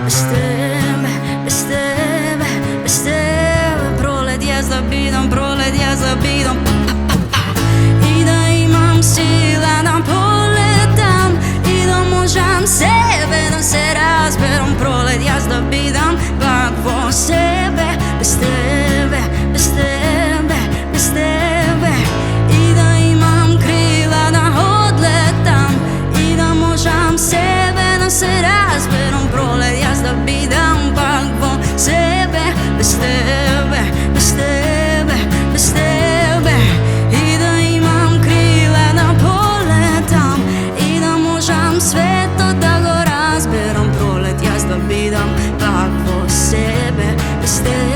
bez tebe proled jaz da bidam i da imam sila da poletam i da možem sebe da se razberam proled jaz da bidam kakvo sebe bez tebe i da imam krila da odletam i da možem sebe da se razberam proled jaz da bidam kakvo sebe bez tebe i da imam krila da poletam i da možem sveto da go razberam proled jaz da bidam kakvo sebe bez tebe.